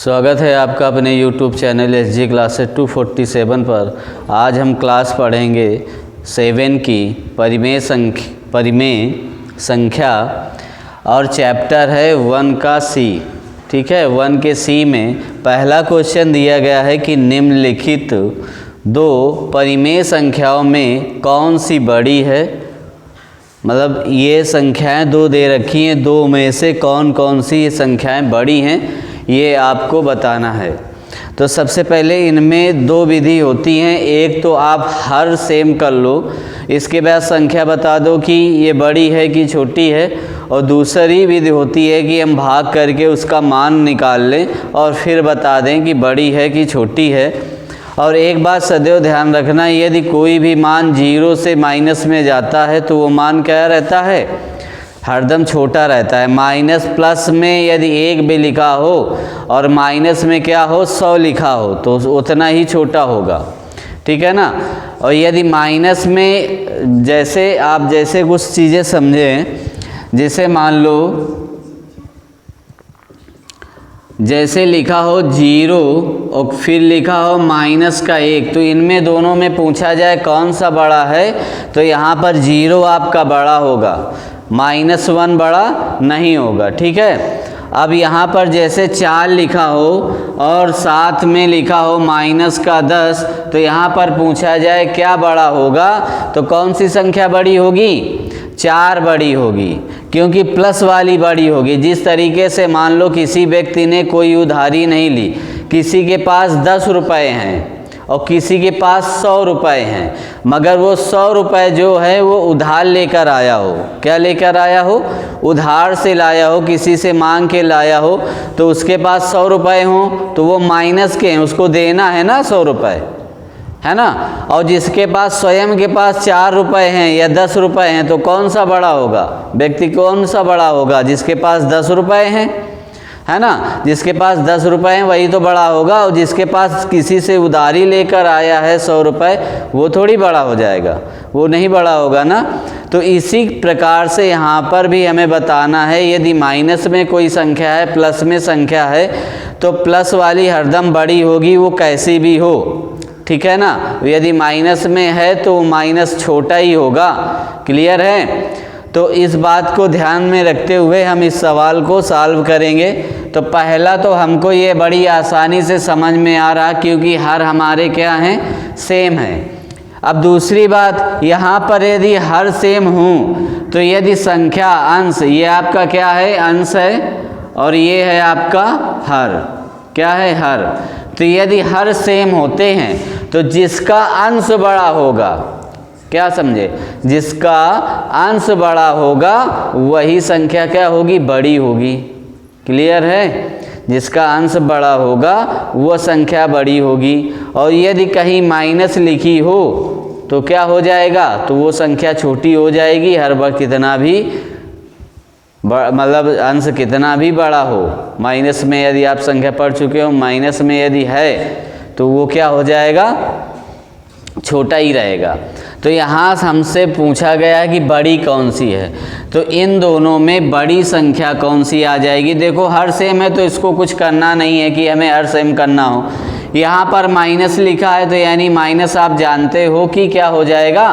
स्वागत है आपका अपने YouTube चैनल SG क्लासेस 247 पर। आज हम क्लास पढ़ेंगे 7 की परिमेय संख्या और चैप्टर है 1 का C। ठीक है, 1 के C में पहला क्वेश्चन दिया गया है कि निम्नलिखित दो परिमेय संख्याओं में कौन सी बड़ी है। मतलब ये संख्याएं दो दे रखी हैं, दो में से कौन कौन सी ये संख्याएं बड़ी हैं ये आपको बताना है। तो सबसे पहले इनमें दो विधि होती हैं, एक तो आप हर सेम कर लो, इसके बाद संख्या बता दो कि ये बड़ी है कि छोटी है, और दूसरी विधि होती है कि हम भाग करके उसका मान निकाल लें और फिर बता दें कि बड़ी है कि छोटी है। और एक बात सदैव ध्यान रखना, यदि कोई भी मान 0 से माइनस में जाता है तो वो मान क्या रहता है, हरदम छोटा रहता है। माइनस प्लस में यदि 1 भी लिखा हो और माइनस में क्या हो 100 लिखा हो तो उतना ही छोटा होगा। ठीक है ना। और यदि माइनस में जैसे कुछ चीज़ें समझें, जैसे मान लो जैसे लिखा हो 0 और फिर लिखा हो माइनस का 1, तो इनमें दोनों में पूछा जाए कौन सा बड़ा है, तो यहाँ पर 0 आपका बड़ा होगा, -1 बड़ा नहीं होगा। ठीक है। अब यहाँ पर जैसे 4 लिखा हो और साथ में लिखा हो माइनस का 10, तो यहाँ पर पूछा जाए क्या बड़ा होगा, तो कौन सी संख्या बड़ी होगी, 4 बड़ी होगी, क्योंकि प्लस वाली बड़ी होगी। जिस तरीके से मान लो किसी व्यक्ति ने कोई उधारी नहीं ली, किसी के पास 10 रुपये हैं और किसी के पास 100 रुपये हैं, मगर वो 100 रुपये जो है वो उधार लेकर आया हो, क्या लेकर आया हो, उधार से लाया हो, किसी से मांग के लाया हो, तो उसके पास 100 रुपये हों तो वो माइनस के हैं, उसको देना है ना 100 रुपये, है ना। और जिसके पास स्वयं के पास 4 रुपये हैं या 10 रुपये हैं, तो कौन सा बड़ा होगा, व्यक्ति कौन सा बड़ा होगा, जिसके पास 10 रुपये हैं, है ना। जिसके पास 10 रुपये हैं वही तो बड़ा होगा, और जिसके पास किसी से उधारी लेकर आया है 100 रुपये, वो थोड़ी बड़ा हो जाएगा, वो नहीं बड़ा होगा ना। तो इसी प्रकार से यहाँ पर भी हमें बताना है, यदि माइनस में कोई संख्या है, प्लस में संख्या है, तो प्लस वाली हरदम बड़ी होगी, वो कैसी भी हो। ठीक है ना। यदि माइनस में है तो माइनस छोटा ही होगा। क्लियर है। तो इस बात को ध्यान में रखते हुए हम इस सवाल को सॉल्व करेंगे। तो पहला तो हमको ये बड़ी आसानी से समझ में आ रहा, क्योंकि हर हमारे क्या हैं, सेम है। अब दूसरी बात, यहाँ पर यदि हर सेम हूँ तो यदि संख्या अंश, ये आपका क्या है, अंश है, और ये है आपका हर, क्या है, हर। तो यदि हर सेम होते हैं तो जिसका अंश बड़ा होगा, क्या समझे, जिसका अंश बड़ा होगा वही संख्या क्या होगी, बड़ी होगी। क्लियर है। जिसका अंश बड़ा होगा वो संख्या बड़ी होगी। और यदि कहीं माइनस लिखी हो तो क्या हो जाएगा, तो वो संख्या छोटी हो जाएगी, हर बार कितना भी मतलब अंश कितना भी बड़ा हो। माइनस में यदि आप संख्या पढ़ चुके हो, माइनस में यदि है तो वो क्या हो जाएगा, छोटा ही रहेगा। तो यहाँ हमसे पूछा गया है कि बड़ी कौन सी है, तो इन दोनों में बड़ी संख्या कौन सी आ जाएगी। देखो हर सेम है तो इसको कुछ करना नहीं है कि हमें हर सेम करना हो। यहाँ पर माइनस लिखा है तो यानी माइनस आप जानते हो कि क्या हो जाएगा,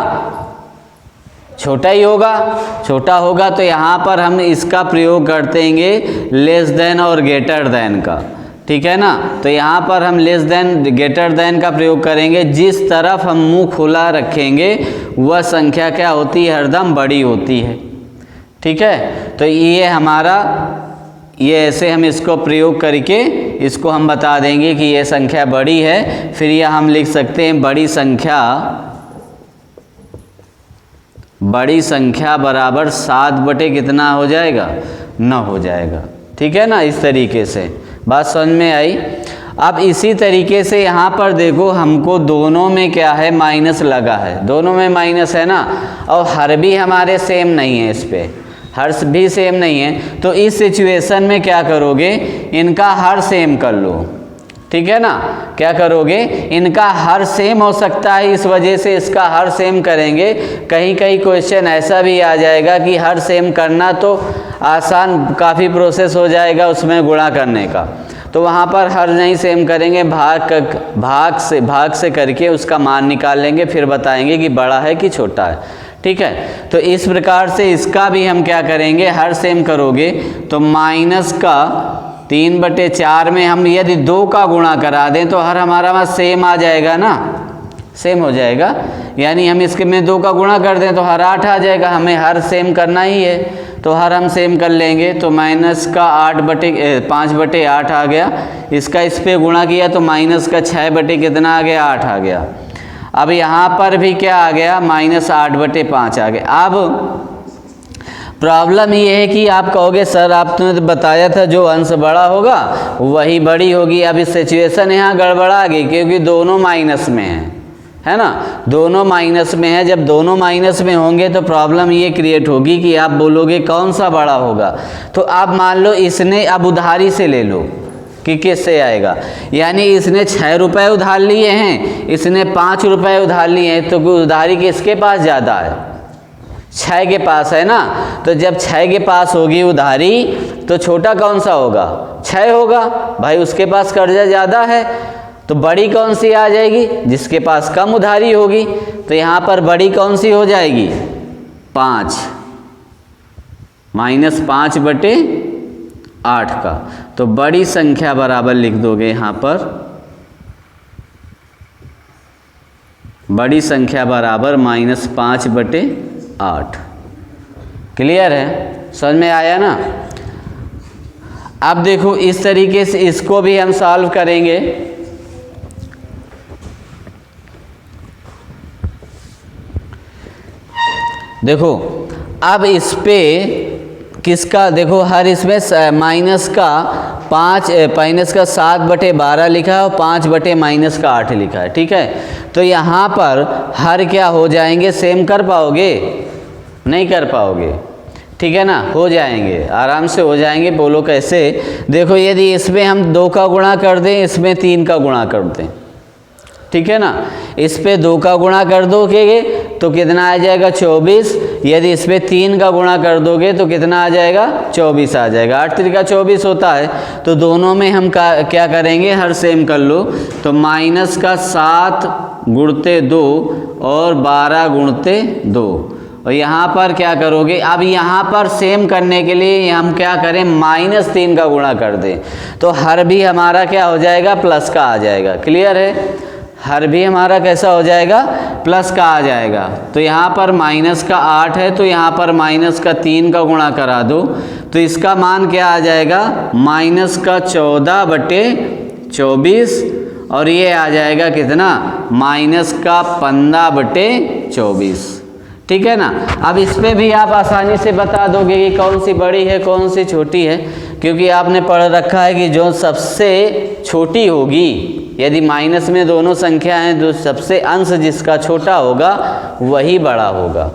छोटा ही होगा, छोटा होगा। तो यहाँ पर हम इसका प्रयोग करते हैं लेस देन और ग्रेटर देन का। ठीक है ना। तो यहाँ पर हम लेस देन ग्रेटर देन का प्रयोग करेंगे। जिस तरफ हम मुंह खुला रखेंगे वह संख्या क्या होती है, हरदम बड़ी होती है। ठीक है। तो ये हमारा, ये ऐसे हम इसको प्रयोग करके इसको हम बता देंगे कि ये संख्या बड़ी है। फिर यह हम लिख सकते हैं बड़ी संख्या बराबर 7 बटे कितना हो जाएगा, 9 हो जाएगा। ठीक है ना। इस तरीके से बात समझ में आई। अब इसी तरीके से यहाँ पर देखो, हमको दोनों में क्या है, माइनस लगा है, दोनों में माइनस है ना, और हर भी हमारे सेम नहीं है, इस पे हर भी सेम नहीं है। तो इस सिचुएशन में क्या करोगे, इनका हर सेम कर लो। ठीक है ना। क्या करोगे, इनका हर सेम हो सकता है, इस वजह से इसका हर सेम करेंगे। कहीं कहीं क्वेश्चन ऐसा भी आ जाएगा कि हर सेम करना तो आसान, काफ़ी प्रोसेस हो जाएगा उसमें गुणा करने का, तो वहाँ पर हर नहीं सेम करेंगे, भाग से करके उसका मान निकाल लेंगे, फिर बताएंगे कि बड़ा है कि छोटा है। ठीक है, तो इस प्रकार से इसका भी हम क्या करेंगे, हर सेम करोगे तो माइनस का 3/4 में हम यदि 2 का गुणा करा दें तो हर हमारा वहाँ सेम आ जाएगा ना, सेम हो जाएगा। यानी हम इसके में 2 का गुणा कर दें तो हर 8 आ जाएगा, हमें हर सेम करना ही है तो हर हम सेम कर लेंगे। तो माइनस का 5/8 आ गया, इसका इस पे गुणा किया तो माइनस का 6 कितना आ गया, 8 आ गया। अब यहाँ पर भी क्या आ गया, -8/5 आ गया। अब प्रॉब्लम ये है कि आप कहोगे सर आपने तो बताया था जो अंश बड़ा होगा वही बड़ी होगी। अब इस सिचुएशन यहाँ गड़बड़ा गई क्योंकि दोनों माइनस में है ना, दोनों माइनस में है। जब दोनों माइनस में होंगे तो प्रॉब्लम ये क्रिएट होगी कि आप बोलोगे कौन सा बड़ा होगा। तो आप मान लो इसने, अब उधारी से ले लो कि किससे आएगा, यानी इसने 6 रुपये उधार लिए हैं, इसने 5 रुपये उधार लिए हैं, तो उधारी किसके पास ज़्यादा है, 6 के पास है ना। तो जब 6 के पास होगी उधारी तो छोटा कौन सा होगा, 6 होगा भाई, उसके पास कर्जा ज़्यादा है। तो बड़ी कौन सी आ जाएगी, जिसके पास कम उधारी होगी। तो यहाँ पर बड़ी कौन सी हो जाएगी, 5 -5/8 का। तो बड़ी संख्या बराबर लिख दोगे यहाँ पर, बड़ी संख्या बराबर -5/8। क्लियर है, समझ में आया ना। अब देखो इस तरीके से इसको भी हम सॉल्व करेंगे। देखो अब इस पे किसका, देखो हर इसमें माइनस का 7/12 लिखा है और 5/-8 लिखा है। ठीक है, तो यहाँ पर हर क्या हो जाएंगे, सेम कर पाओगे, नहीं कर पाओगे। ठीक है ना, हो जाएंगे, आराम से हो जाएंगे। बोलो कैसे, देखो यदि इसमें हम 2 का गुणा कर दें, इसमें 3 का गुणा कर दें, ठीक है ना, इस पे 2 का गुणा कर दोगे तो कितना आ जाएगा, 24। यदि इस पे 3 का गुणा कर दोगे तो कितना आ जाएगा, 24 आ जाएगा। 8 त्रिका 24 होता है। तो दोनों में हम क्या करेंगे, हर सेम कर लो। तो माइनस का 7 गुणते 2 और 12 गुणते 2, और यहाँ पर क्या करोगे, अब यहाँ पर सेम करने के लिए हम क्या करें, -3 का गुणा कर दें तो हर भी हमारा क्या हो जाएगा, प्लस का आ जाएगा। क्लियर है, हर भी हमारा कैसा हो जाएगा, प्लस का आ जाएगा। तो यहाँ पर -8 है तो यहाँ पर -3 का गुणा करा दो तो इसका मान क्या आ जाएगा, -14/24, और ये आ जाएगा कितना, -15/24। ठीक है ना। अब इस पे भी आप आसानी से बता दोगे कि कौन सी बड़ी है कौन सी छोटी है, क्योंकि आपने पढ़ रखा है कि जो सबसे छोटी होगी, यदि माइनस में दोनों संख्या हैं तो सबसे अंश जिसका छोटा होगा वही बड़ा होगा।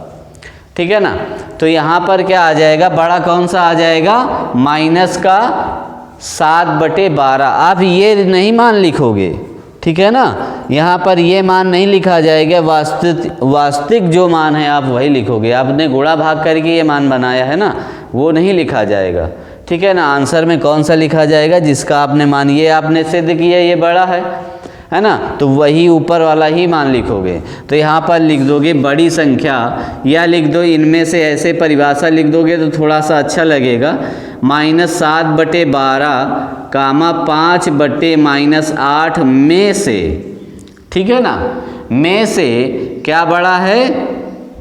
ठीक है ना। तो यहाँ पर क्या आ जाएगा, बड़ा कौन सा आ जाएगा, -7/12। आप ये नहीं मान लिखोगे, ठीक है ना, यहाँ पर ये मान नहीं लिखा जाएगा, वास्तविक जो मान है आप वही लिखोगे। आपने गुणा भाग करके ये मान बनाया है ना, वो नहीं लिखा जाएगा। ठीक है ना। आंसर में कौन सा लिखा जाएगा, जिसका आपने मान, ये आपने सिद्ध किया ये बड़ा है ना, तो वही ऊपर वाला ही मान लिखोगे। तो यहाँ पर लिख दोगे बड़ी संख्या, या लिख दो इनमें से, ऐसे परिभाषा लिख दोगे तो थोड़ा सा अच्छा लगेगा। -7/12 5/-8 में से, ठीक है ना, में से क्या बड़ा है,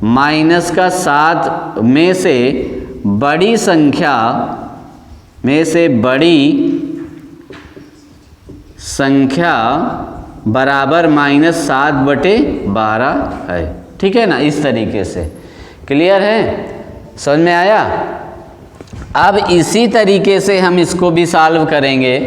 -7 में से बड़ी संख्या, में से बड़ी संख्या बराबर -7/12 है। ठीक है ना, इस तरीके से। क्लियर है, समझ में आया। अब इसी तरीके से हम इसको भी सॉल्व करेंगे।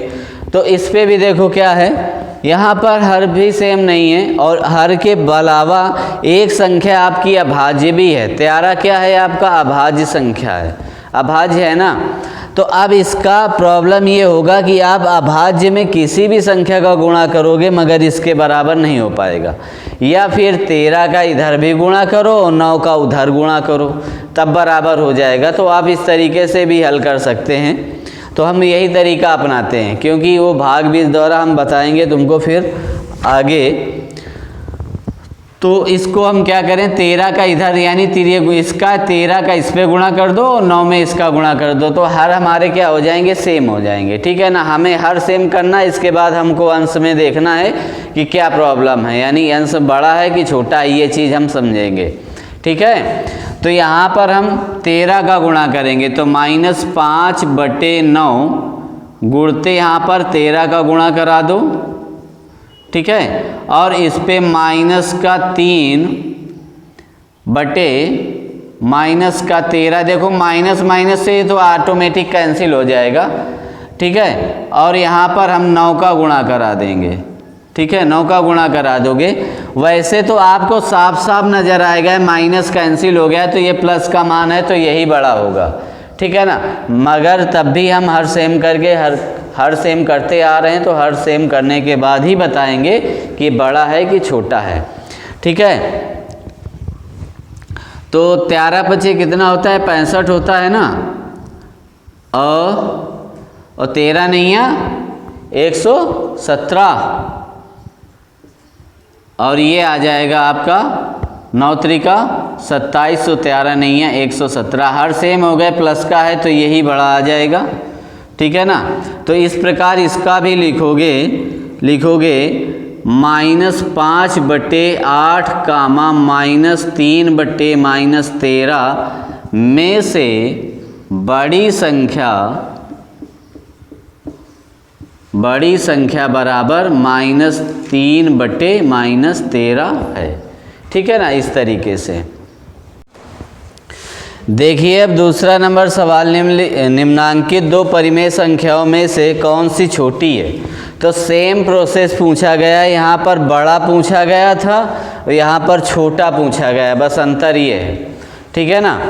तो इस पे भी देखो क्या है, यहाँ पर हर भी सेम नहीं है और हर के अलावा एक संख्या आपकी अभाज्य भी है। त्यारा क्या है आपका, अभाज्य संख्या है, अभाज्य है ना। तो अब इसका प्रॉब्लम ये होगा कि आप अभाज्य में किसी भी संख्या का गुणा करोगे मगर इसके बराबर नहीं हो पाएगा, या फिर 13 का इधर भी गुणा करो और 9 का उधर गुणा करो तब बराबर हो जाएगा। तो आप इस तरीके से भी हल कर सकते हैं। तो हम यही तरीका अपनाते हैं, क्योंकि वो भाग बीज द्वारा हम बताएंगे तुमको फिर आगे। तो इसको हम क्या करें, 13 का इधर यानी इसका 13 का इस पे गुणा कर दो और 9 में इसका गुणा कर दो, तो हर हमारे क्या हो जाएंगे, सेम हो जाएंगे। ठीक है ना, हमें हर सेम करना है। इसके बाद हमको अंश में देखना है कि क्या प्रॉब्लम है, यानी अंश बड़ा है कि छोटा है, ये चीज़ हम समझेंगे। ठीक है, तो यहाँ पर हम 13 का गुणा करेंगे, तो -5/9 गुणते यहाँ पर 13 का गुणा करा दो। ठीक है, और इस पे -3/-13, देखो माइनस माइनस से तो ऑटोमेटिक कैंसिल हो जाएगा। ठीक है, और यहाँ पर हम 9 का गुणा करा देंगे। ठीक है, 9 का गुणा करा दोगे। वैसे तो आपको साफ साफ नज़र आएगा माइनस कैंसिल हो गया, तो ये प्लस का मान है, तो यही बड़ा होगा। ठीक है ना, मगर तब भी हम हर सेम करके हर सेम करते आ रहे हैं, तो हर सेम करने के बाद ही बताएंगे कि बड़ा है कि छोटा है। ठीक है, तो 13 पचे कितना होता है, 65 होता है ना, और 13 नहीं है 117, और ये आ जाएगा आपका 9 त्रिका 27, 13 नहीं है 117, हर सेम हो गए, प्लस का है तो यही बड़ा आ जाएगा। ठीक है ना, तो इस प्रकार इसका भी लिखोगे -5/8 कामा -3/-13 में से बड़ी संख्या बराबर -3/-13 है। ठीक है ना, इस तरीके से देखिए। अब दूसरा नंबर सवाल, निम्नांकित दो परिमेय संख्याओं में से कौन सी छोटी है। तो सेम प्रोसेस पूछा गया, यहाँ पर बड़ा पूछा गया था और यहाँ पर छोटा पूछा गया, बस अंतर ये है। ठीक है ना,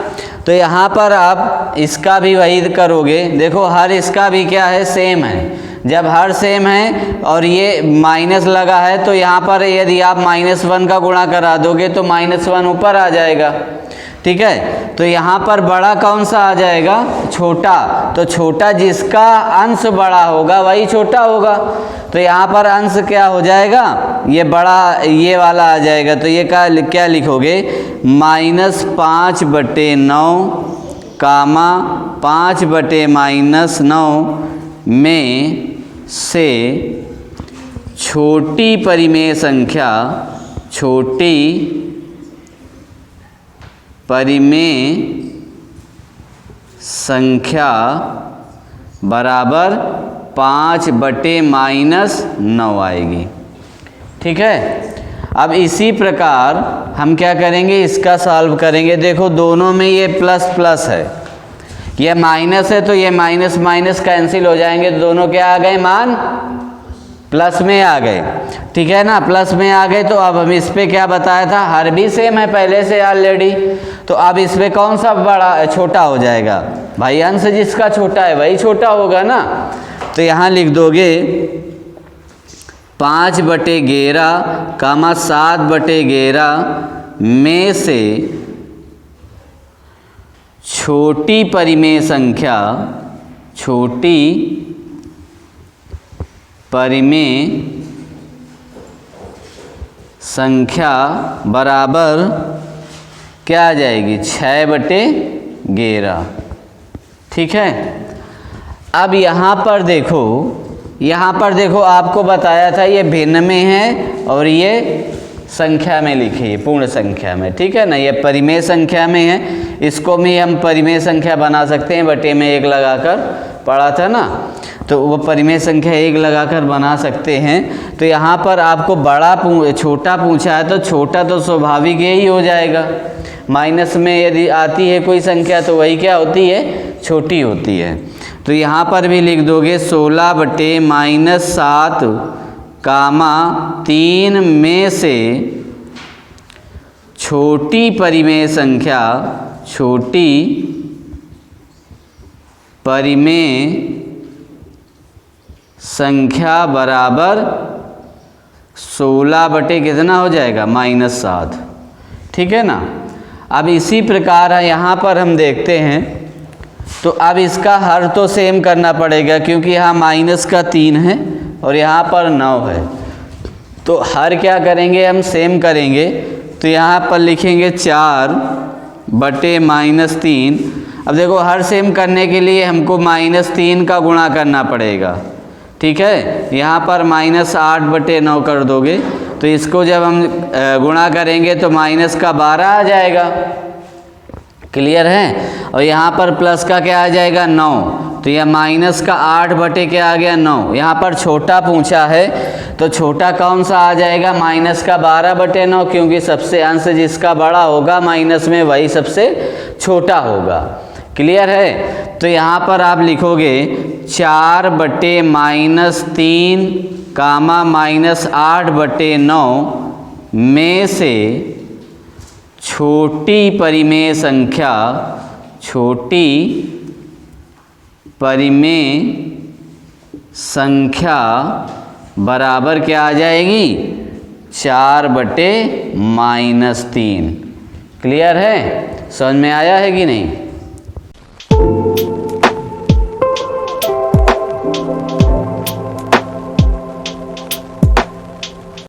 तो यहाँ पर आप इसका भी वही करोगे। देखो हर इसका भी क्या है, सेम है। जब हर सेम है और ये माइनस लगा है, तो यहाँ पर यदि आप -1 का गुणा करा दोगे तो -1 ऊपर आ जाएगा। ठीक है, तो यहाँ पर बड़ा कौन सा आ जाएगा, छोटा। तो छोटा जिसका अंश बड़ा होगा वही छोटा होगा। तो यहाँ पर अंश क्या हो जाएगा, ये बड़ा, ये वाला आ जाएगा। तो ये क्या लिखोगे, -5/9 कामा 5/-9 में से छोटी परिमेय संख्या बराबर 5/-9 आएगी। ठीक है, अब इसी प्रकार हम क्या करेंगे, इसका सॉल्व करेंगे। देखो दोनों में ये प्लस प्लस है, ये माइनस है, तो ये माइनस माइनस कैंसिल हो जाएंगे, तो दोनों क्या आ गए, मान प्लस में आ गए। ठीक है ना, प्लस में आ गए। तो अब हम इस पे क्या बताया था, हर भी सेम है पहले से ऑलरेडी, तो अब इस पे कौन सा बड़ा छोटा हो जाएगा, भाई अंश जिसका छोटा है वही छोटा होगा ना। तो यहाँ लिख दोगे 5/11 कामा 7/11 में से छोटी परिमेय संख्या बराबर क्या आ जाएगी, 6/11। ठीक है, अब यहाँ पर देखो आपको बताया था ये भिन्न में है और ये संख्या में लिखी है, पूर्ण संख्या में। ठीक है ना, ये परिमेय संख्या में है, इसको भी हम परिमेय संख्या बना सकते हैं, बटे में 1 लगाकर पढ़ा था ना, तो वो परिमेय संख्या 1 लगाकर बना सकते हैं। तो यहाँ पर आपको छोटा पूछा है, तो छोटा तो स्वाभाविक यही हो जाएगा। माइनस में यदि आती है कोई संख्या तो वही क्या होती है, छोटी होती है। तो यहाँ पर भी लिख दोगे 16/-7 कामा 3 में से छोटी परिमेय संख्या बराबर 16 कितना हो जाएगा, -7। ठीक है ना, अब इसी प्रकार यहाँ पर हम देखते हैं तो अब इसका हर तो सेम करना पड़ेगा क्योंकि यहाँ माइनस का 3 है और यहाँ पर 9 है, तो हर क्या करेंगे हम सेम करेंगे। तो यहाँ पर लिखेंगे 4/-3। अब देखो हर सेम करने के लिए हमको -3 का गुणा करना पड़ेगा, ठीक है। यहाँ पर -8/9 कर दोगे तो इसको जब हम गुणा करेंगे तो माइनस का 12 आ जाएगा, क्लियर है। और यहाँ पर प्लस का क्या आ जाएगा 9, तो यह माइनस का 8 क्या आ गया 9। यहाँ पर छोटा पूछा है तो छोटा कौन सा आ जाएगा माइनस का 12/9, क्योंकि सबसे अंश जिसका बड़ा होगा माइनस में वही सबसे छोटा होगा, क्लियर है। तो यहाँ पर आप लिखोगे 4/-3 कामा -8/9 में से छोटी परिमेय संख्या बराबर क्या आ जाएगी 4/-3। क्लियर है, समझ में आया है कि नहीं।